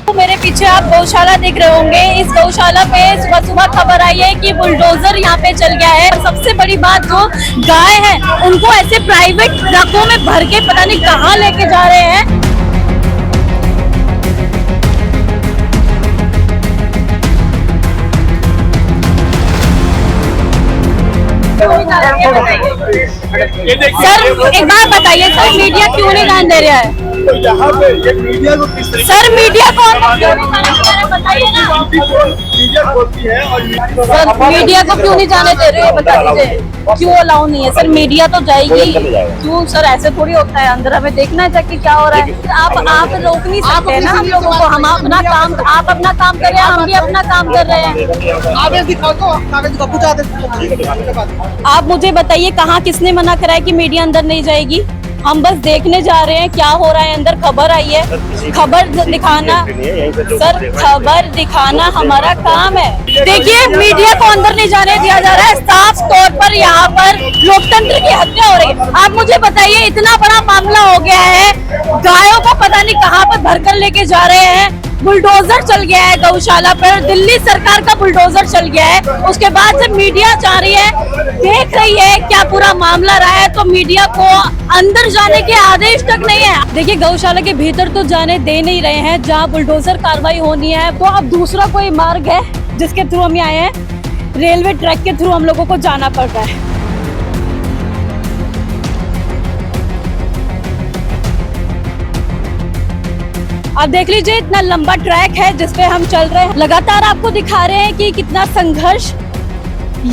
तो मेरे पीछे आप गौशाला देख रहे होंगे। इस गौशाला पे सुबह सुबह खबर आई है कि बुलडोजर यहाँ पे चल गया है। और सबसे बड़ी बात, जो गाय है उनको ऐसे प्राइवेट ट्रकों में भर के पता नहीं कहाँ लेके जा रहे हैं। सर एक बात बताइए, सर मीडिया क्यों नहीं ध्यान दे रहा है? तो यहाँ पे ये मीडिया को किस तरीके सर मीडिया को क्यों नहीं जाने दे रहे, बताइए ना। मीडिया होती है और सर मीडिया को क्यों नहीं जाने दे रहे, बता दीजिए क्यों अलाउ नहीं है? सर मीडिया तो जाएगी क्यों? सर ऐसे थोड़ी होता है, अंदर हमें देखना है कि क्या हो रहा है। आप रोक नहीं सकते ना हम लोगों को। हम अपना काम, आप अपना काम कर रहे हैं, हम भी अपना काम कर रहे हैं। आदेश दिखाओ तो कागज दिखाओ, कुछ आदेश। आप मुझे बताइए कहाँ किसने मना करा है कि मीडिया अंदर नहीं जाएगी? हम बस देखने जा रहे हैं क्या हो रहा है अंदर। खबर आई है, खबर दिखाना, सर खबर दिखाना हमारा काम है। देखिए मीडिया को अंदर नहीं जाने दिया जा रहा है। साफ तौर पर यहाँ पर लोकतंत्र की हत्या हो रही है। आप मुझे बताइए, इतना बड़ा मामला हो गया है, गायों को पता नहीं कहाँ पर भरकर लेके जा रहे हैं। बुलडोजर चल गया है गौशाला पर, दिल्ली सरकार का बुलडोजर चल गया है। उसके बाद से मीडिया जा रही है, देख रही है क्या पूरा मामला रहा है, तो मीडिया को अंदर जाने के आदेश तक नहीं है। देखिए गौशाला के भीतर तो जाने दे नहीं रहे हैं, जहाँ बुलडोजर कार्रवाई होनी है। तो अब दूसरा कोई मार्ग है जिसके थ्रू हम आए हैं, रेलवे ट्रैक के थ्रू हम लोगों को जाना पड़ रहा है। आप देख लीजिए, इतना लंबा ट्रैक है जिसपे हम चल रहे हैं। लगातार आपको दिखा रहे हैं कि कितना संघर्ष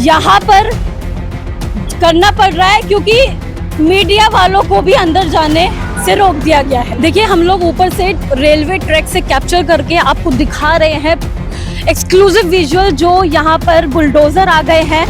यहाँ पर करना पड़ रहा है, क्योंकि मीडिया वालों को भी अंदर जाने से रोक दिया गया है। देखिए हम लोग ऊपर से रेलवे ट्रैक से कैप्चर करके आपको दिखा रहे हैं एक्सक्लूसिव विजुअल, जो यहाँ पर बुलडोजर आ गए हैं।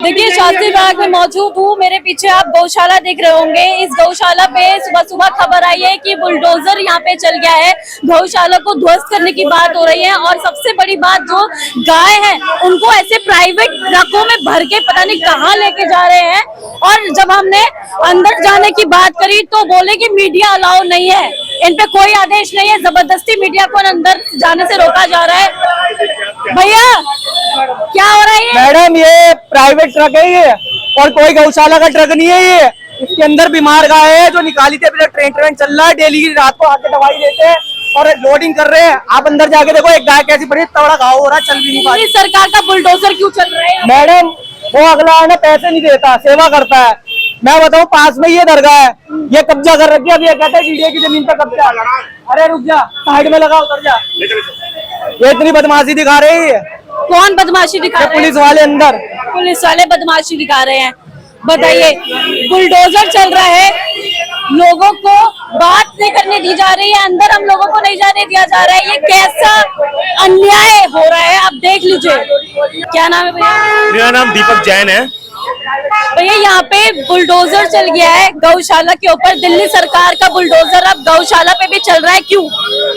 देखिए शास्त्री बाग में मौजूद हूँ। मेरे पीछे आप गौशाला देख रहे होंगे। इस गौशाला पे सुबह सुबह खबर आई है कि बुलडोजर यहाँ पे चल गया है, गौशाला को ध्वस्त करने की बात हो रही है। और सबसे बड़ी बात, जो गाय है उनको ऐसे प्राइवेट ट्रकों में भर के पता नहीं कहाँ लेके जा रहे हैं। और जब हमने अंदर जाने की बात करी तो बोले कि मीडिया अलाउ नहीं है, इन पे कोई आदेश नहीं है, जबरदस्ती मीडिया को अंदर जाने से रोका जा रहा है। भैया क्या हो रहा है? मैडम ये प्राइवेट ट्रक है ये, और कोई गौशाला का ट्रक नहीं है ये। इसके अंदर बीमार गाय है जो निकाली थी। अभी ट्रेन चल रहा है, डेली की रात को आके दवाई देते हैं और लोडिंग कर रहे हैं। आप अंदर जाके देखो, एक गाय कैसी पड़ी, तगड़ा घाव हो रहा है, चल भी नहीं पा रही। सरकार का बुलडोजर क्यों चल रहा है? मैडम वो अगला है ना, पैसे नहीं देता, सेवा करता है। मैं बताऊँ, पास में ये दरगाह है, ये कब्जा कर रखी है। अब ये कहता है डीडीए की जमीन पर कब्जा। अरे रुक जा, साइड में लगा, उतर जा। ये इतनी बदमाशी दिखा रही है। कौन बदमाशी दिखा रहे हैं? पुलिस वाले अंदर, पुलिस वाले बदमाशी दिखा रहे हैं। बताइए, बुलडोजर चल रहा है, लोगों को बात नहीं करने दी जा रही है, अंदर हम लोगों को नहीं जाने दिया जा रहा है। ये कैसा अन्याय हो रहा है, आप देख लीजिए। क्या नाम है भैया? मेरा नाम दीपक जैन है। भैया यहाँ पे बुलडोजर चल गया है गौशाला के ऊपर, दिल्ली सरकार का बुलडोजर अब गौशाला पे भी चल रहा है, क्यों?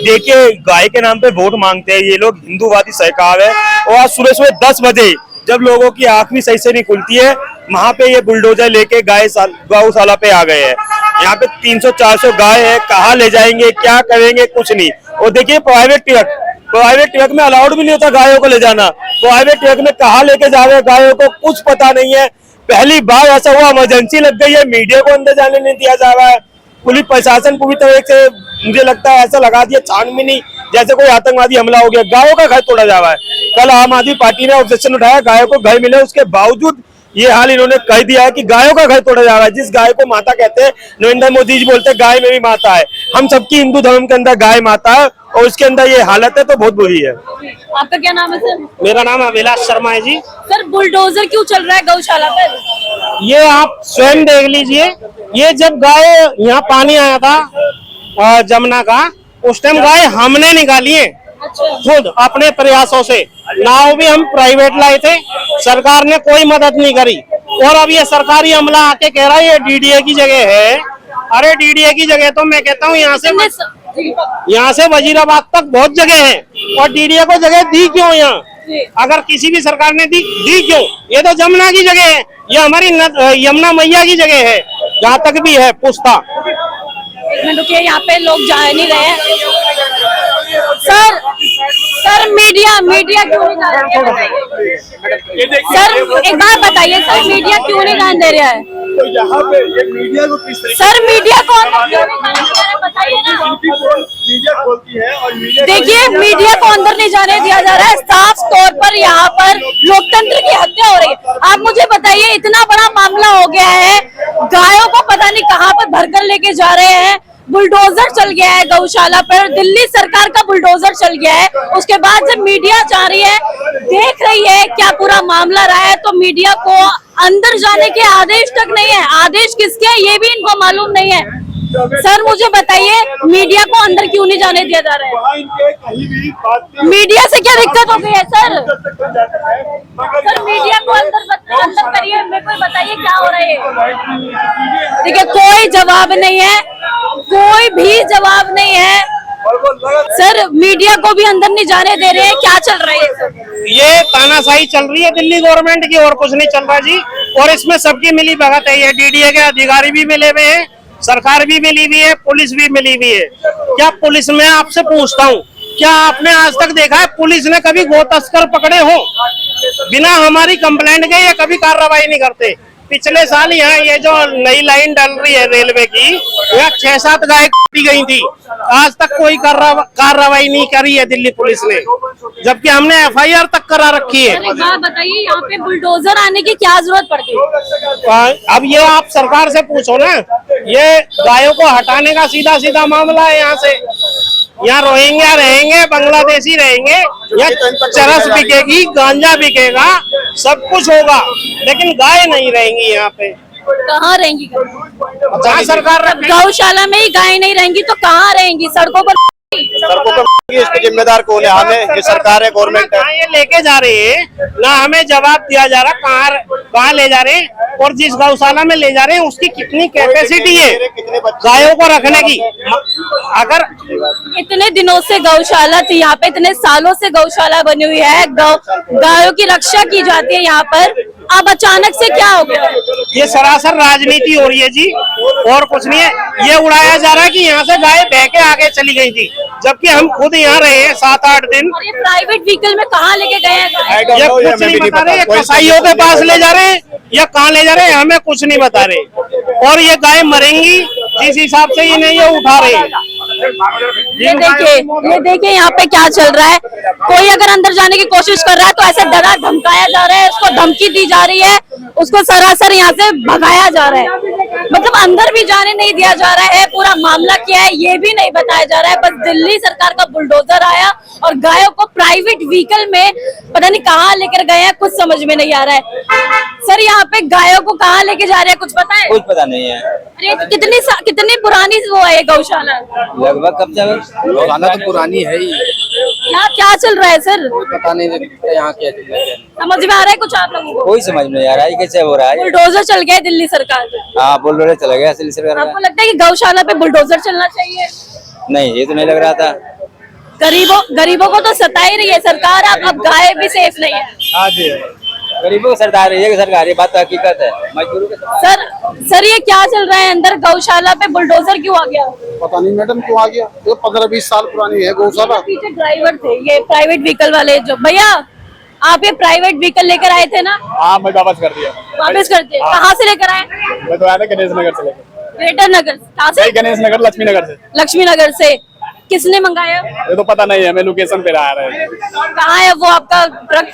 देखिए गाय के नाम पे वोट मांगते हैं ये लोग, हिंदूवादी सरकार है। और आज सुबह सुबह 10 बजे जब लोगों की आंख भी सही से नहीं खुलती है, वहाँ पे ये बुलडोजर लेके गौशाला पे आ गए हैं। यहाँ पे 300-400 गाय है, कहाँ ले जाएंगे, क्या करेंगे, कुछ नहीं। और देखिए प्राइवेट ट्रक में अलाउड भी नहीं होता गायों को ले जाना। प्राइवेट ट्रक में कहाँ लेके जा रहे हैं गायों को, कुछ पता नहीं है। पहली बार ऐसा हुआ, इमरजेंसी लग गई है, मीडिया को अंदर जाने नहीं दिया जा रहा है। पुलिस प्रशासन पूरी तरह से, मुझे लगता है ऐसा लगा दिया छानबीन, जैसे कोई आतंकवादी हमला हो गया। गायों का घर तोड़ा जा रहा है। कल आम आदमी पार्टी ने ऑब्जेक्शन उठाया, गायों को घर मिले, उसके बावजूद ये हाल इन्होंने कह दिया है कि गायों का घर तोड़ा जा रहा है। जिस गाय को माता कहते हैं, नरेंद्र मोदी जी बोलते हैं गाय में भी माता है। हम सबकी हिंदू धर्म के अंदर गाय माता है, और उसके अंदर ये हालत है तो बहुत बुरी है। आपका क्या नाम है सर? मेरा नाम अभिलाष शर्मा है जी। सर बुलडोजर क्यों चल रहा है गौशाला पर? ये आप स्वयं देख लीजिए, ये जब गाय यहाँ पानी आया था जमुना का, उस टाइम गाय हमने निकाली है खुद अपने प्रयासों से। नाव भी हम प्राइवेट लाए थे, सरकार ने कोई मदद नहीं करी। और अब ये सरकारी अमला आके कह रहा है ये डीडीए की जगह है। अरे डीडीए की जगह तो मैं कहता हूँ यहाँ से वजीराबाद तक बहुत जगह है, और डीडीए को जगह दी क्यों यहाँ? अगर किसी भी सरकार ने दी क्यों? ये तो जमुना की जगह है, ये हमारी यमुना मैया की जगह है, जहाँ तक भी है पूछता। एक मिनट रुकिए, यहाँ पे लोग जा नहीं रहे हैं। सर मीडिया क्यों नहीं जान दे रहा है? सर एक बात बताइए, सर मीडिया क्यों नहीं जान दे रहा है? तो यहाँ पे ये मीडिया को किस तरीके सर मीडिया को अंदर क्यों नहीं जाने दे रहा है, बताइए ना। मीडिया खोलती है और मीडिया देखिए मीडिया को अंदर नहीं जाने दिया जा रहा है, साफ तौर पर यहाँ पर लोकतंत्र की हत्या हो रही है। आप मुझे बताइए, इतना बड़ा मामला हो गया है, गायों को पता नहीं कहाँ पर भरकर लेके जा रहे हैं, बुलडोजर चल गया है गौशाला पर, दिल्ली सरकार का बुलडोजर चल गया है। उसके बाद जब मीडिया जा रही है, देख रही है क्या पूरा मामला रहा है, तो मीडिया को अंदर जाने के आदेश तक नहीं है। आदेश किसके है ये भी इनको मालूम नहीं है। सर मुझे बताइए, मीडिया को अंदर क्यों नहीं जाने दिया जा रहा है? वहाँ इनके कहीं भी बात मीडिया से क्या दिक्कत हो गई है सर? जाता है, मगर सर मीडिया को अंदर करिए, मेरे को बताइए क्या हो रहा है। देखिए कोई जवाब नहीं है, कोई भी जवाब नहीं है। सर मीडिया को भी अंदर नहीं जाने दे रहे हैं, क्या चल रहा है सर? ये तानाशाही चल रही है दिल्ली गवर्नमेंट की, और कुछ नहीं चल रहा जी। और इसमें सबकी मिली भगत है, ये डीडीए के अधिकारी भी मिले हुए हैं, सरकार भी मिली हुई है, पुलिस भी मिली हुई है। क्या पुलिस में आपसे पूछता हूँ, क्या आपने आज तक देखा है पुलिस ने कभी गो तस्कर पकड़े हो? बिना हमारी कंप्लेंट के ये कभी कार्रवाई नहीं करते। पिछले साल यहाँ ये जो नई लाइन डल रही है रेलवे की, यहाँ 6-7 गाय काटी गई थी, आज तक कोई कार्रवाई नहीं करी है दिल्ली पुलिस ने, जबकि हमने एफआईआर तक करा रखी है। एक बात बताइए, यहाँ पे बुलडोजर आने की क्या जरूरत पड़ गई? अब ये आप सरकार से पूछो ना, ये गायों को हटाने का सीधा सीधा मामला है। यहाँ से यहाँ रोहिंग्या रहेंगे, बांग्लादेशी रहेंगे, यहाँ चरस बिकेगी, गांजा बिकेगा, सब कुछ होगा, लेकिन गाय नहीं रहेंगी यहाँ पे। कहाँ रहेंगी? जहाँ सरकार गौशाला में ही गाय नहीं रहेंगी तो कहाँ रहेंगी? सड़कों पर। सड़कों पर इसके जिम्मेदार कौन है? हमें, ये सरकार है, गवर्नमेंट है। कहाँ ये लेके जा रहे हैं, ना हमें जवाब दिया जा रहा, कहाँ ले जा रहे हैं, और जिस गौशाला में ले जा रहे हैं उसकी कितनी कैपेसिटी है गायों को रखने की। अगर इतने दिनों से गौशाला थी यहाँ पे, इतने सालों से गौशाला बनी हुई है, गायों की रक्षा की जाती है यहाँ पर, अब अचानक से क्या हो गया? ये सरासर राजनीति हो रही है जी, और कुछ नहीं है। ये उड़ाया जा रहा है कि यहाँ से गाय बह के आगे चली गई थी, जबकि हम खुद यहाँ रहे हैं 7-8 दिन। और ये प्राइवेट व्हीकल में कहाँ लेके गए हैं? ये कुछ नहीं बता रहे, ये कसाईयों के पास ले जा रहे हैं या कहाँ ले जा रहे हैं, हमें कुछ नहीं बता रहे। और ये गाय मरेंगी जिस हिसाब से इन्हें ये उठा रहे हैं। ये देखिए यहाँ पे क्या चल रहा है। कोई अगर अंदर जाने की कोशिश कर रहा है तो ऐसे डरा धमकाया जा रहा है, उसको धमकी दी जा रही है, उसको सरासर यहाँ से भगाया जा रहा है। मतलब अंदर भी जाने नहीं दिया जा रहा है। पूरा मामला क्या है ये भी नहीं बताया जा रहा है। बस दिल्ली सरकार का बुलडोजर आया और गायों को प्राइवेट व्हीकल में पता नहीं कहाँ लेकर गए हैं, कुछ समझ में नहीं आ रहा है। सर यहाँ पे गायों को कहाँ लेके जा रहे हैं, कुछ पता है? कुछ पता नहीं है। अरे कितनी पुरानी वो है गौशाला? लगभग कब से गौशाला तो पुरानी है ही। क्या चल रहा है सर? पता नहीं यहाँ क्या चल रहा है। समझ में आ रहा है कुछ आप लोगों को? कोई समझ में नहीं आ रहा है कैसे हो रहा है। बुलडोजर चल गया है दिल्ली सरकार का। हाँ बुलडोजर चला गया दिल्ली सरकार आपको लगता है कि गौशाला पे बुलडोजर चलना चाहिए? नहीं ये तो नहीं लग रहा था। गरीबों को तो सता ही रही है सरकार, अब गाय भी सेफ नहीं है। हाँ जी, गरीबों की सरकार है, ये सरकार, ये बात तो हकीकत है। मजदूरों के सर ये क्या चल रहा है अंदर? गौशाला पे बुलडोजर क्यों आ गया? पता नहीं मैडम क्यों आ गया। ये 15-20 साल पुरानी है गौशाला। पीछे ड्राइवर थे ये प्राइवेट व्हीकल वाले। जो भैया आप ये प्राइवेट व्हीकल लेकर आए थे ना? हाँ मैं वापस कर दिया। वापस करते? कहाँ से लेकर आए? मैं तो आया था गणेश नगर से लेकर। ग्रेटर नगर? कहाँ से? गणेश नगर, लक्ष्मी नगर से। लक्ष्मी नगर से। किसने मंगाया? ये तो पता नहीं है, मैं लोकेशन पे आ रहा है। कहाँ है वो आपका ट्रक?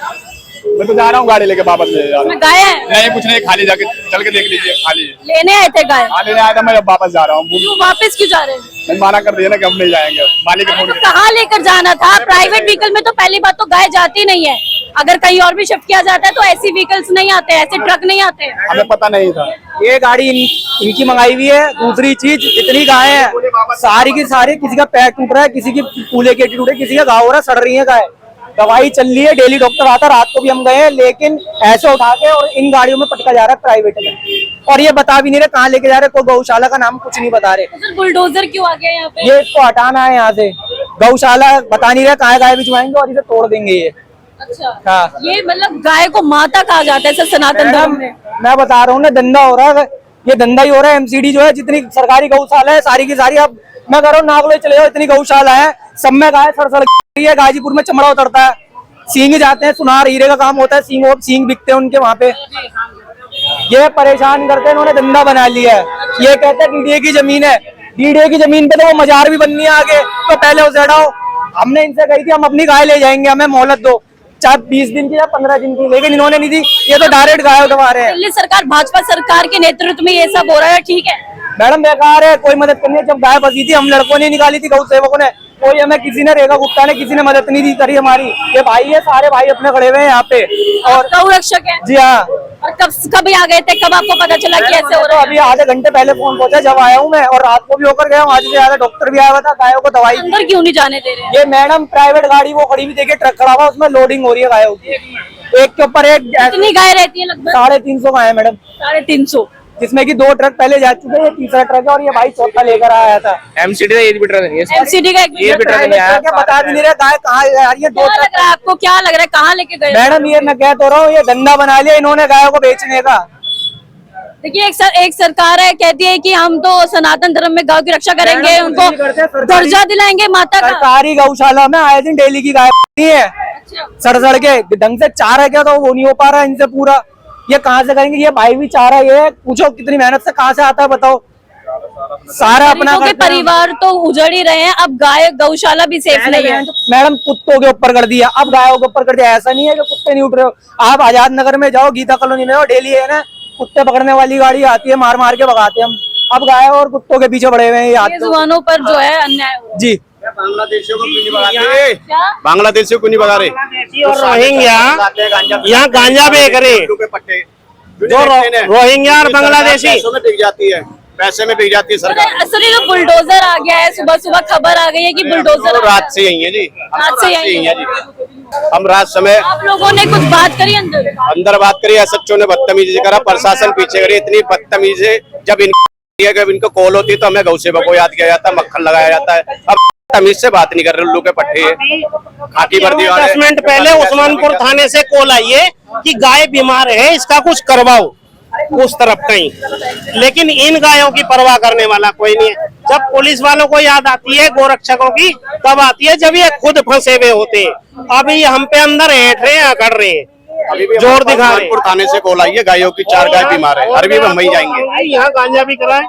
मैं तो जा रहा हूँ गाड़ी लेके वापस ले जा रहा हूँ। गाय है? नहीं कुछ नहीं, खाली जाके चल के देख लीजिए, खाली है। लेने आए थे गाय? हाँ लेने आया था, मैं अब वापस जा रहा हूँ। क्यों वापस क्यों जा रहे हैं? मैं माना कर दिया ना कि हम नहीं जाएंगे, मालिक के फोन तो कहाँ लेकर जाना था? प्राइवेट व्हीकल में तो पहली बात तो गाय जाती नहीं है। अगर कहीं और भी शिफ्ट किया जाता है तो ऐसी व्हीकल्स नहीं आते, ऐसे ट्रक नहीं आते। हमें पता नहीं था। ये गाड़ी इनकी मंगाई हुई है। दूसरी चीज, जितनी गाय है सारी की सारी, किसी का पैर टूट रहा है, किसी की कूले के टूटे, किसी का घाव हो रहा है, सड़ रही है गाय। दवाई चल रही है, डेली डॉक्टर आता, रात को भी हम गए हैं, लेकिन ऐसे उठा के और इन गाड़ियों में पटका जा रहा है प्राइवेट में। और ये बता भी नहीं रहे कहाँ लेके जा रहे, कोई गौशाला का नाम कुछ नहीं बता रहे। तो बुलडोजर क्यों आ गया यहाँ पे? ये इसको हटाना है यहाँ से। गौशाला बता नहीं रहे कहाँ गाय भिजवाएंगे और इसे तोड़ देंगे ये। अच्छा हाँ। ये मतलब गाय को माता कहा जाता है सर सनातन धर्म में। मैं बता रहा हूँ ना, धंधा हो रहा है, ये धंधा ही हो रहा है। एमसीडी जो है, जितनी सरकारी गौशाला है सारी की सारी, अब मैं कह रहा हूँ नागलोई चले जाओ, इतनी गौशाला है, सब में गाय सड़ है। गाजीपुर में चमड़ा उतरता है, सींग जाते हैं, सुनार हीरे का काम होता है, सींग बिकते हैं उनके वहाँ पे। ये परेशान करते हैं, इन्होंने धंधा बना लिया है। ये कहते हैं डीडीए की जमीन है, डीडीए की जमीन पे तो वो मजार भी बननी है आगे, तो पहले उसे हटाओ। हमने इनसे कही थी हम अपनी गाय ले जाएंगे, हमें मोहलत दो, चाहे 20 दिन की या 15 दिन की, लेकिन इन्होंने नहीं दी। ये तो डायरेक्ट गाय उठवा रहे हैं। दिल्ली सरकार भाजपा सरकार के नेतृत्व में ये सब हो रहा है, ठीक है मैडम बेकार है, कोई मदद करनी है। जब गाय फंसी थी, हम लड़कों ने निकाली थी, गौ सेवकों ने, कोई हमें किसी ने, रेखा गुप्ता ने, किसी ने मदद नहीं दी करी हमारी। ये भाई है, सारे भाई अपने खड़े हुए हैं यहाँ पे, और गौ रक्षक है। जी हाँ। और कब आ गए थे, कब आपको पता चला कि ऐसे हो तो रहा है? अभी आधे घंटे पहले फोन पहुंचा, जब आया हूँ मैं, और रात को भी होकर गया हूँ। आज भी आया था, डॉक्टर भी आया हुआ था, गायों को दवाई दी। अंदर क्यों नहीं जाने दे रहे हैं? ये मैडम प्राइवेट गाड़ी वो खड़ी भी, देखिए ट्रक खड़ा हुआ, उसमें लोडिंग हो रही है गायों की, एक के ऊपर एक। कितनी गाय रहती है? लगभग 350 गाय है मैडम, 350, जिसमें कि 2 ट्रक पहले जा चुके हैं, ये तीसरा ट्रक है, और ये भाई चौथा लेकर आया था। एमसीडी का 1 मीटर नहीं है, एमसीडी का 1 ये मीटर। मीटर नहीं आया। क्या बता भी नहीं रहे गाय कहाँ जा रही है। 2 क्या लग रहा है आपको, क्या लग रहा है, कहाँ लेके गए? मैडम ये मैं कह तो रहा हूँ, ये धंधा बना लिया इन्होंने गायों को बेचने का। देखिए एक सरकार है, कहती है कि हम तो सनातन धर्म में गौ की रक्षा करेंगे, उनको दर्जा दिलाएंगे माता का। सरकारी गौशाला में आए दिन डेली की गाय है, सड़ के ढंग से चारा क्या तो वो नहीं हो पा रहा है इनसे पूरा। ये कहाँ से करेंगे? ये भाई भी चारा, ये पूछो कितनी मेहनत से कहाँ से आता है, बताओ। सारा अपना गरीबों के परिवार तो उजड़ ही रहे हैं, अब गाय गौशाला भी सेफ नहीं है। मैडम कुत्तों के ऊपर कर दिया, अब गायों के ऊपर कर दिया। ऐसा नहीं है कि कुत्ते नहीं उठ रहे हो, आप आजाद नगर में जाओ, गीता कॉलोनी में हो, डेली है ना, कुत्ते पकड़ने वाली गाड़ी आती है, मार मार के भगाते हम। अब गाय और कुत्तों के पीछे पड़े हुए हैं ये जुबानों पर जो है अन्याय हो रहा है। जी। बांग्लादेशियों को क्यों नहीं भगा रहे? क्या? बांग्लादेशियों को नहीं भगा रहे? और रोहिंग्या यहाँ गांजा बेच रहे, जो रोहिंग्या और बांग्लादेशी पैसों में बिक जाती है, पैसे में बिक जाती है सरकार। सर ये जो बुलडोजर आ गया है, सुबह सुबह खबर आ गई है कि बुलडोजर तो रात से यही है जी, रात से यही है। जी। हम रात समय आप लोगों ने कुछ बात करी अंदर बात करी, एसएचओ ने बदतमीजी करा, प्रशासन पीछे करी, इतनी बदतमीजी। जब इनको कॉल होती है तो हमें गौ सेवक को याद किया जाता है, मक्खन लगाया जाता है। अब तमीज से बात नहीं कर रहे, उल्लू के पट्टे खाकी वर्दी वाले। 10 मिनट पहले उस्मानपुर थाने से कॉल आई है कि गाय बीमार है, इसका कुछ करवाओ उस तरफ कहीं, लेकिन इन गायों की परवाह करने वाला कोई नहीं है। जब पुलिस वालों को याद आती है गोरक्षकों की, तब आती है जब ये खुद फंसे हुए होते हैं। अभी हम पे अंदर हेट रहे हैं, अकड़ रहे हैं, अभी भी जोर दिखा रहे उस्मानपुर थाने से कॉल आई है, गायों की 4 गाय बीमार है, अभी हम वहीं जाएंगे। यहाँ गांजा भी कराए,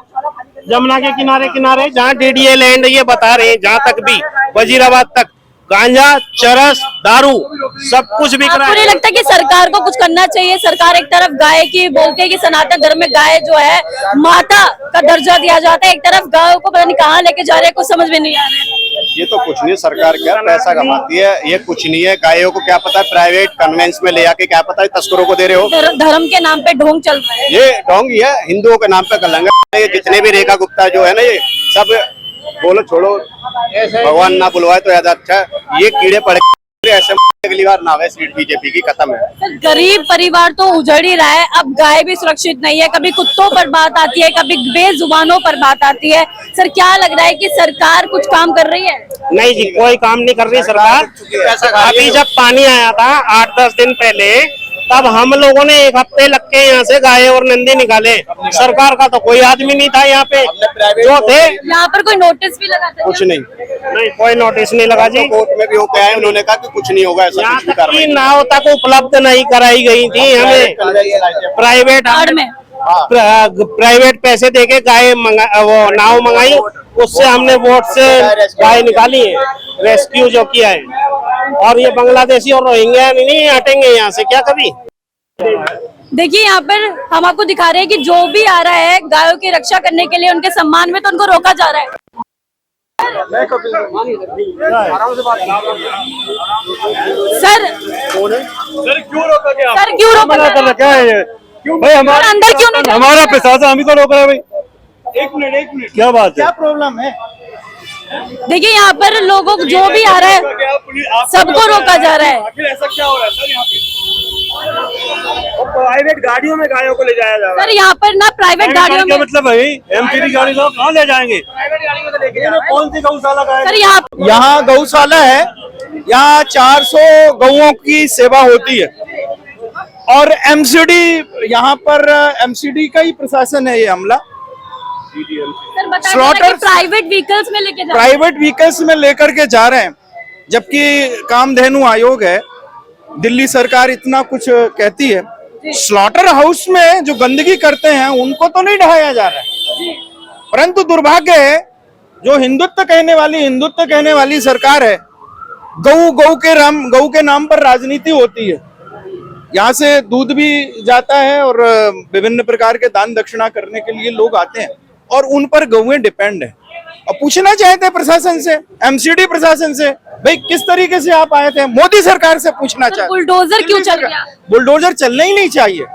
जमुना के किनारे किनारे जहाँ डीडीए लैंड ये बता रहे हैं, जहाँ तक भी वजीराबाद तक गांजा, चरस, दारू सब कुछ बिक रहा आपको नहीं है। लगता कि सरकार को कुछ करना चाहिए? सरकार एक तरफ गाय की बोलते है कि सनातन धर्म में गाय जो है माता का दर्जा दिया जाता है, एक तरफ गायों को पता नहीं कहाँ लेके जा रहे हैं, कुछ समझ में नहीं आ रहा है। ये तो कुछ नहीं, सरकार क्या पैसा कमाती है, ये कुछ नहीं है। गायों को क्या पता है, प्राइवेट कन्वेंस में ले आके क्या पता है तस्करों को दे रहे हो। धर्म के नाम पे ढोंग चल रहा है। ये ढोंग ही है, हिंदुओं के नाम पे कलंगा। ये जितने भी रेखा गुप्ता जो है ना, ये सब बोलो छोड़ो, भगवान ना बुलवाए तो ज्यादा अच्छा है। ये कीड़े पड़े ऐसे, अगली बार ना सीट बीजेपी की खत्म है। सर गरीब परिवार तो उजड़ ही रहा है, अब गाय भी सुरक्षित नहीं है। कभी कुत्तों पर बात आती है, कभी बेजुबानों पर बात आती है। सर क्या लग रहा है कि सरकार कुछ काम कर रही है? नहीं जी, कोई काम नहीं कर रही सरकार। अभी जब पानी आया था 8-10 दिन पहले, तब हम लोगों ने 1 हफ्ते लग के यहाँ से गाय और नंदी निकाले। सरकार का तो कोई आदमी नहीं था यहाँ पे, जो थे यहाँ पर कोई नोटिस भी लगा था? कुछ नहीं, कोई नोटिस नहीं लगा जी। कोर्ट में भी होके आए, उन्होंने कहा कि कुछ नहीं होगा, ऐसा यहाँ कुछ भी तक कार्रवाई की नाव तक उपलब्ध नहीं कराई गई थी हमें। प्राइवेट में प्राइवेट पैसे देके गाय वो नाव मंगाई, उससे हमने वोट से गाय निकाली है, रेस्क्यू जो किया है। और ये बांग्लादेशी और रोहिंग्या नहीं हटेंगे यहाँ से क्या कभी। देखिए यहाँ पर हम आपको दिखा रहे हैं कि जो भी आ रहा है गायों की रक्षा करने के लिए, उनके सम्मान में, तो उनको रोका जा रहा है। सर क्यों रोका गया? सर क्यों रोका? क्या है ये? भाई हमारा अंदर क्यों नहीं? हमारा प्रशासन हम ही को रोक रहा है भाई। एक मिनट क्या बात है? क्या प्रॉब्लम है? देखिए यहाँ पर लोगों को जो भी आ रहा है सबको रोका जा रहा है। आखिर ऐसा क्या हो रहा है सर यहाँ पे? प्राइवेट गाड़ियों में गायों को ले जाया जा रहा है। सर यहाँ पर ना प्राइवेट गाड़ियों में, मतलब भाई एमसीडी गाड़ी को कहाँ ले जाएंगे? प्राइवेट गाड़ी में तो लेके जा रहे हैं। कौन सी गौशाला का है? सर यहाँ यहाँ गौशाला है, यहाँ 400 गौओं की सेवा होती है और एमसीडी, यहाँ पर एमसीडी का ही प्रशासन है ये अमला। सर बताइए स्लॉटर प्राइवेट व्हीकल्स में लेके जा प्राइवेट व्हीकल्स में लेकर के जा रहे हैं, जबकि कामधेनु आयोग है, दिल्ली सरकार इतना कुछ कहती है। स्लॉटर हाउस में जो गंदगी करते हैं उनको तो नहीं ढहाया जा रहा है, परंतु दुर्भाग्य है जो हिंदुत्व कहने वाली सरकार है, गऊ के नाम पर राजनीति होती है। यहाँ से दूध भी जाता है और विभिन्न प्रकार के दान दक्षिणा करने के लिए लोग आते हैं और उन पर गौएं डिपेंड है। और पूछना चाहते हैं प्रशासन से, एमसीडी प्रशासन से, भाई किस तरीके से आप आए थे? मोदी सरकार से पूछना चाहते हैं बुलडोजर क्यों चल गया? बुलडोजर चलना ही नहीं चाहिए।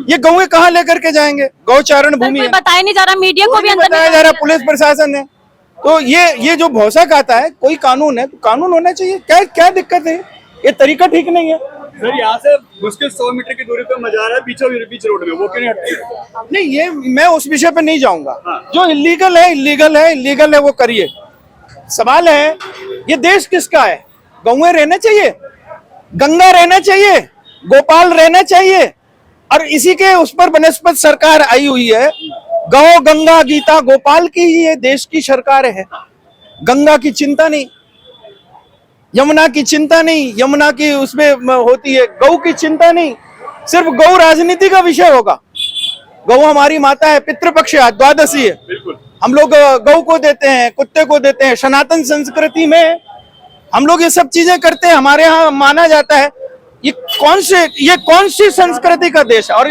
ये गौएं कहाँ लेकर के जाएंगे? गौचारण भूमि है, बताया नहीं जा रहा, मीडिया को भी अंदर बताया जा रहा, पुलिस प्रशासन है। तो ये जो भौसक आता है, कोई कानून है तो कानून होना चाहिए। क्या दिक्कत है? ये तरीका ठीक नहीं है। सर यहाँ से मुश्किल 100 मीटर की दूरी पर मजार है बीच रोड में, वो क्यों नहीं हटती? नहीं, ये मैं उस विषय पे नहीं जाऊंगा। जो इलीगल है वो करिए। सवाल है ये देश किसका है? गौएं रहना चाहिए, गंगा रहना चाहिए, गोपाल रहना चाहिए, और इसी के उस पर बनस्पत सरकार आई हुई है। गौ, गंगा, गीता, गोपाल की ही ये देश की सरकार है। गंगा की चिंता नहीं, यमुना की चिंता नहीं, यमुना की उसमें होती है, गौ की चिंता नहीं। सिर्फ गौ राजनीति का विषय होगा। गौ हमारी माता है, पितृपक्ष है, द्वादशी है। हम लोग गौ को देते हैं, कुत्ते को देते हैं। सनातन संस्कृति में हम लोग ये सब चीजें करते हैं। हमारे यहाँ माना जाता है ये कौन सी संस्कृति का देश है और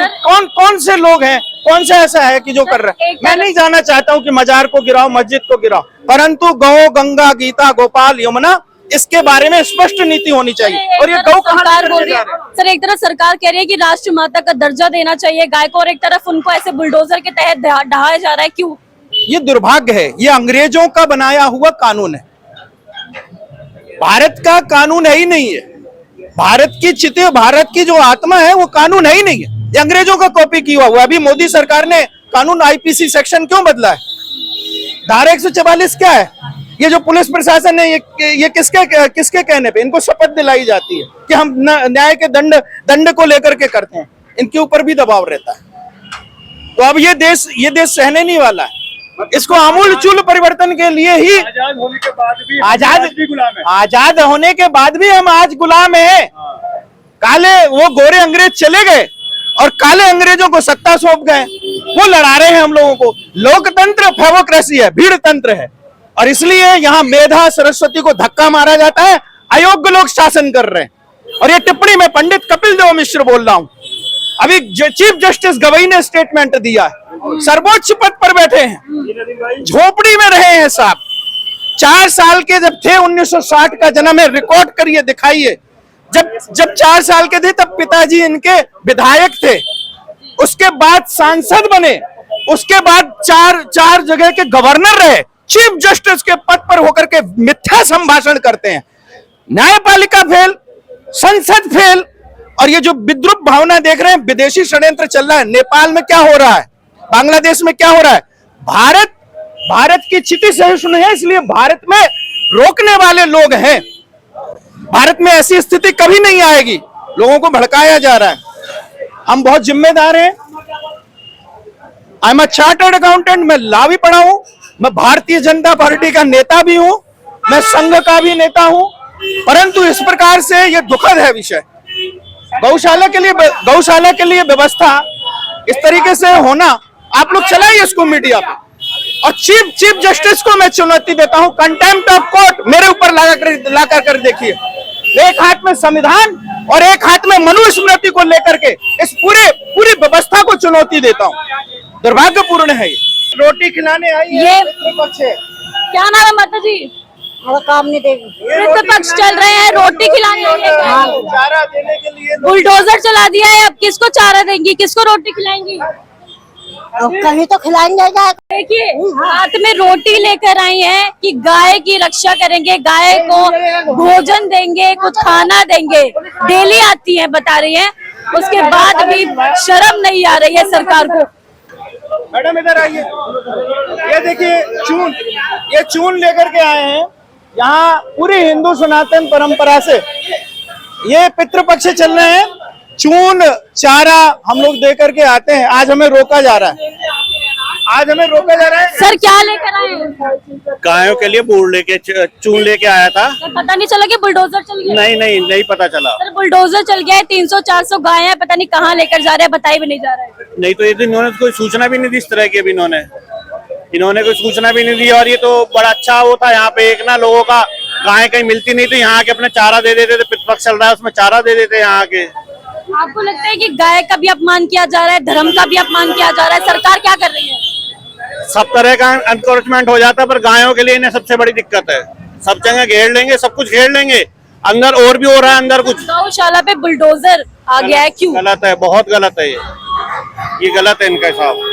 कौन से लोग हैं, कौन सा ऐसा है कि जो कर रहा है? मैं नहीं जाना चाहता हूँ कि मजार को गिराओ, मस्जिद को गिराओ, परंतु गौ, गंगा, गीता, गोपाल, यमुना, इसके बारे में स्पष्ट नीति होनी चाहिए। और ये गौ कहाँ बोल रही है? सर एक तरफ सरकार कह रही है कि राष्ट्र माता का दर्जा देना चाहिए गाय को, और एक तरफ उनको ऐसे बुलडोजर के तहत ढहाया जा रहा है। क्यों? ये दुर्भाग्य है। ये अंग्रेजों का बनाया हुआ कानून है, भारत का कानून है ही नहीं है। भारत की चिते, भारत की जो आत्मा है वो कानून है ही नहीं है। ये अंग्रेजों का कॉपी किया हुआ है। अभी मोदी सरकार ने कानून आईपीसी सेक्शन क्यों बदला है? धारा 144 क्या है? ये जो पुलिस प्रशासन है ये किसके कहने पे इनको शपथ दिलाई जाती है कि हम न्याय के दंड को लेकर के करते हैं? इनके ऊपर भी दबाव रहता है। तो अब ये देश सहने नहीं वाला है। इसको आमूल चूल परिवर्तन के लिए ही आजाद होने के बाद भी गुलाम है। आजाद होने के बाद भी हम आज गुलाम हैं। काले वो गोरे अंग्रेज चले गए और काले अंग्रेजों को सत्ता सौंप गए, वो लड़ा रहे हैं हम लोगों को। लोकतंत्र फेवोक्रेसी है, भीड़ तंत्र है, और इसलिए यहाँ मेधा सरस्वती को धक्का मारा जाता है। अयोग्य लोग शासन कर रहे हैं। और ये टिप्पणी में पंडित कपिल देव मिश्र बोल रहा हूं। अभी चीफ जस्टिस गवई ने स्टेटमेंट दिया है, सर्वोच्च पद पर बैठे हैं, झोपड़ी में रहे हैं साहब। 4 साल के जब थे, 1960 का जन्म है, रिकॉर्ड करिए, दिखाइए। जब 4 साल के थे तब पिताजी इनके विधायक थे, उसके बाद सांसद बने, उसके बाद चार जगह के गवर्नर रहे, चीफ जस्टिस के पद पर होकर के मिथ्या संभाषण करते हैं। न्यायपालिका फेल, संसद फेल, और ये जो विद्रूप भावना देख रहे हैं, विदेशी षड्यंत्र चल रहा है। नेपाल में क्या हो रहा है, बांग्लादेश में क्या हो रहा है? भारत की चिति सहिष्णु है, इसलिए भारत में रोकने वाले लोग हैं। भारत में ऐसी स्थिति कभी नहीं आएगी। लोगों को भड़काया जा रहा है। हम बहुत जिम्मेदार हैं। I am a chartered accountant, मैं लॉ भी पढ़ा हूं, मैं भारतीय जनता पार्टी का नेता भी हूं, मैं संघ का भी नेता हूं, परंतु इस प्रकार से ये दुखद है विषय। गौशाला के लिए व्यवस्था इस तरीके से होना, आप लोग चलाइए इसको मीडिया पे। और चीफ जस्टिस को मैं चुनौती देता हूं, कंटेम्प्ट ऑफ कोर्ट मेरे ऊपर ला कर देखिए। एक हाथ में संविधान और एक हाथ में मनुस्मृति को लेकर के इस पूरी व्यवस्था को चुनौती देता हूं। दुर्भाग्यपूर्ण है ये। रोटी खिलाने आई है, पितृपक्ष है। क्या नाम है माता जी? काम नहीं देगी। पितृपक्ष चल रहे हैं, रोटी खिलाने आई है, चारा देने के लिए बुलडोजर चला दिया है। अब किसको चारा देंगी, किसको रोटी खिलाएंगी? कहीं तो खिलाएंगे। देखिए हाथ में रोटी लेकर आई हैं कि गाय की रक्षा करेंगे, गाय को भोजन देंगे, कुछ खाना देंगे। डेली आती हैं, बता रही हैं, उसके बाद भी शर्म नहीं आ रही है सरकार को। मैडम इधर आइए। ये देखिए चून लेकर के आए हैं। यहाँ पूरी हिंदू सनातन परंपरा से ये पितृपक्ष चल रहे हैं। चून चारा हम लोग दे करके आते हैं, आज हमें रोका जा रहा है। सर क्या लेकर आए हैं? गायों के लिए बूढ़ लेके चून लेके आया था। सर पता नहीं चला कि बुलडोजर चल गया? नहीं पता चला। सर बुलडोजर चल गया है, 300-400 गाय हैं, पता नहीं कहाँ लेकर जा रहे हैं, बताई भी नहीं जा रहा है। नहीं तो ये तो इन्होंने कोई सूचना भी नहीं दी इस तरह की। अभी इन्होंने कोई सूचना भी नहीं दी। और ये तो बड़ा अच्छा वो था, यहाँ पे एक ना लोगों का गाय कहीं मिलती नहीं तो यहाँ के अपने चारा दे देते थे। पितृपक्ष चल रहा है उसमें चारा दे देते यहाँ के। आपको लगता है कि गाय का भी अपमान किया जा रहा है, धर्म का भी अपमान किया जा रहा है, सरकार क्या कर रही है? सब तरह का एनकरेजमेंट हो जाता है, पर गायों के लिए इन्हें सबसे बड़ी दिक्कत है। सब जगह घेर लेंगे, सब कुछ घेर लेंगे, अंदर और भी हो रहा है अंदर कुछ। गौशाला पे बुलडोजर आ गया है, क्यों? गलत है, बहुत गलत है ये गलत है इनका हिसाब।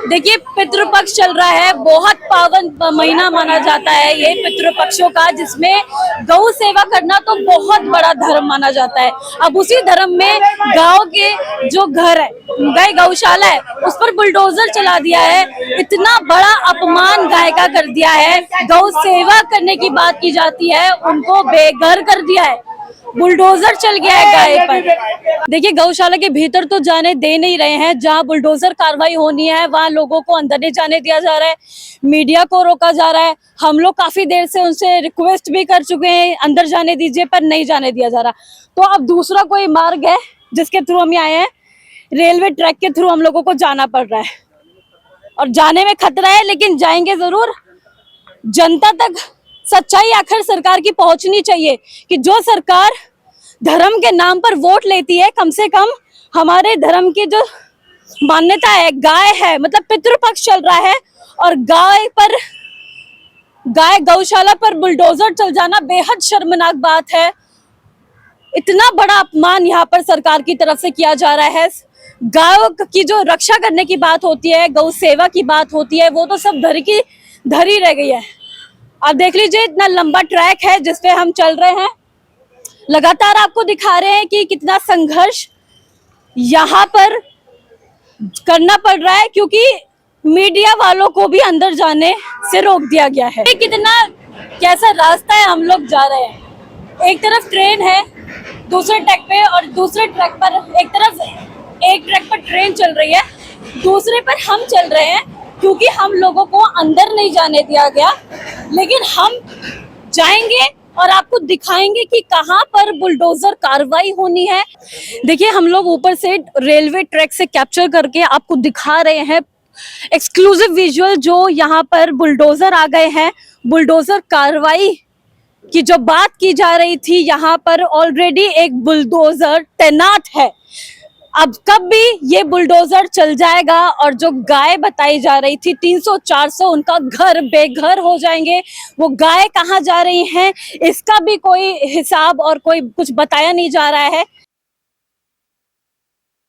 देखिए पितृपक्ष चल रहा है, बहुत पावन महीना माना जाता है ये पितृपक्षों का, जिसमें गौ सेवा करना तो बहुत बड़ा धर्म माना जाता है। अब उसी धर्म में गांव के जो घर है, गाय गौशाला है, उस पर बुलडोजर चला दिया है। इतना बड़ा अपमान गाय का कर दिया है। गौ सेवा करने की बात की जाती है, उनको बेघर कर दिया है। बुलडोजर चल गया है गाय पर। देखिए गौशाला के भीतर तो जाने दे नहीं रहे हैं, जहां बुलडोजर कार्रवाई होनी है वहां लोगों को अंदर नहीं जाने दिया जा रहा है, मीडिया को रोका जा रहा है। हम लोग काफी देर से उनसे रिक्वेस्ट भी कर चुके हैं अंदर जाने दीजिए, पर नहीं जाने दिया जा रहा। तो अब दूसरा कोई मार्ग है जिसके थ्रू हम आए हैं, रेलवे ट्रैक के थ्रू हम लोगों को जाना पड़ रहा है और जाने में खतरा है, लेकिन जाएंगे जरूर। जनता तक सच्चाई आखिर सरकार की पहुंचनी चाहिए कि जो सरकार धर्म के नाम पर वोट लेती है, कम से कम हमारे धर्म की जो मान्यता है, गाय है, मतलब पितृपक्ष चल रहा है और गाय गौशाला पर बुलडोजर चल जाना बेहद शर्मनाक बात है। इतना बड़ा अपमान यहाँ पर सरकार की तरफ से किया जा रहा है। गायों की जो रक्षा करने की बात होती है, गौ सेवा की बात होती है, वो तो सब धरी रह गई है। आप देख लीजिए इतना लंबा ट्रैक है जिसपे हम चल रहे हैं, लगातार आपको दिखा रहे हैं कि कितना संघर्ष यहाँ पर करना पड़ रहा है, क्योंकि मीडिया वालों को भी अंदर जाने से रोक दिया गया है। कितना कैसा रास्ता है, हम लोग जा रहे हैं, एक तरफ ट्रेन है दूसरे ट्रैक पे, और दूसरे ट्रैक पर एक ट्रैक पर ट्रेन चल रही है, दूसरे पर हम चल रहे हैं, क्योंकि हम लोगों को अंदर नहीं जाने दिया गया। लेकिन हम जाएंगे और आपको दिखाएंगे कि कहां पर बुलडोजर कार्रवाई होनी है। देखिए हम लोग ऊपर से रेलवे ट्रैक से कैप्चर करके आपको दिखा रहे हैं एक्सक्लूसिव विजुअल, जो यहाँ पर बुलडोजर आ गए हैं। बुलडोजर कार्रवाई की जो बात की जा रही थी, यहाँ पर ऑलरेडी एक बुलडोजर तैनात है। अब कब भी ये बुलडोजर चल जाएगा और जो गाय बताई जा रही थी 300-400, उनका घर बेघर हो जाएंगे। वो गाय कहाँ जा रही हैं इसका भी कोई हिसाब और कोई कुछ बताया नहीं जा रहा है।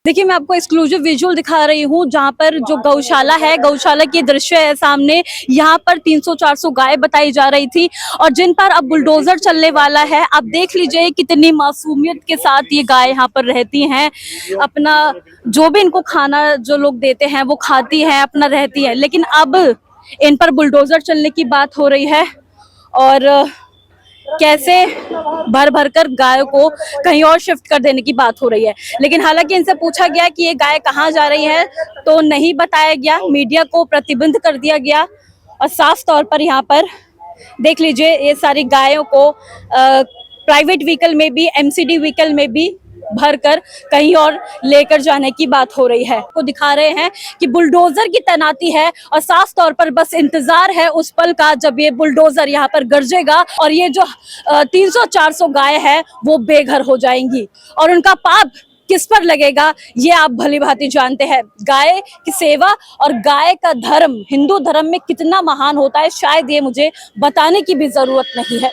देखिए मैं आपको एक्सक्लूसिव विजुअल दिखा रही हूँ, जहाँ पर जो गौशाला है, गौशाला की दृश्य है सामने। यहाँ पर 300-400 गाय बताई जा रही थी और जिन पर अब बुलडोजर चलने वाला है। आप देख लीजिए कितनी मासूमियत के साथ ये गाय यहाँ पर रहती हैं, अपना जो भी इनको खाना जो लोग देते हैं वो खाती हैं, अपना रहती है। लेकिन अब इन पर बुलडोजर चलने की बात हो रही है और कैसे भर कर गायों को कहीं और शिफ्ट कर देने की बात हो रही है। लेकिन हालांकि इनसे पूछा गया कि ये गाय कहाँ जा रही है तो नहीं बताया गया, मीडिया को प्रतिबंध कर दिया गया। और साफ तौर पर यहाँ पर देख लीजिए ये सारी गायों को प्राइवेट व्हीकल में भी, एमसीडी व्हीकल में भी भरकर कहीं और लेकर जाने की बात हो रही है। को दिखा रहे हैं कि बुलडोजर की तैनाती है और साफ तौर पर बस इंतजार है उस पल का जब ये बुलडोजर यहाँ पर गरजेगा और ये जो 300-400 गाय है वो बेघर हो जाएंगी और उनका पाप किस पर लगेगा ये आप भली भांति जानते हैं। गाय की सेवा और गाय का धर्म हिंदू धर्म में कितना महान होता है, शायद ये मुझे बताने की भी जरूरत नहीं है।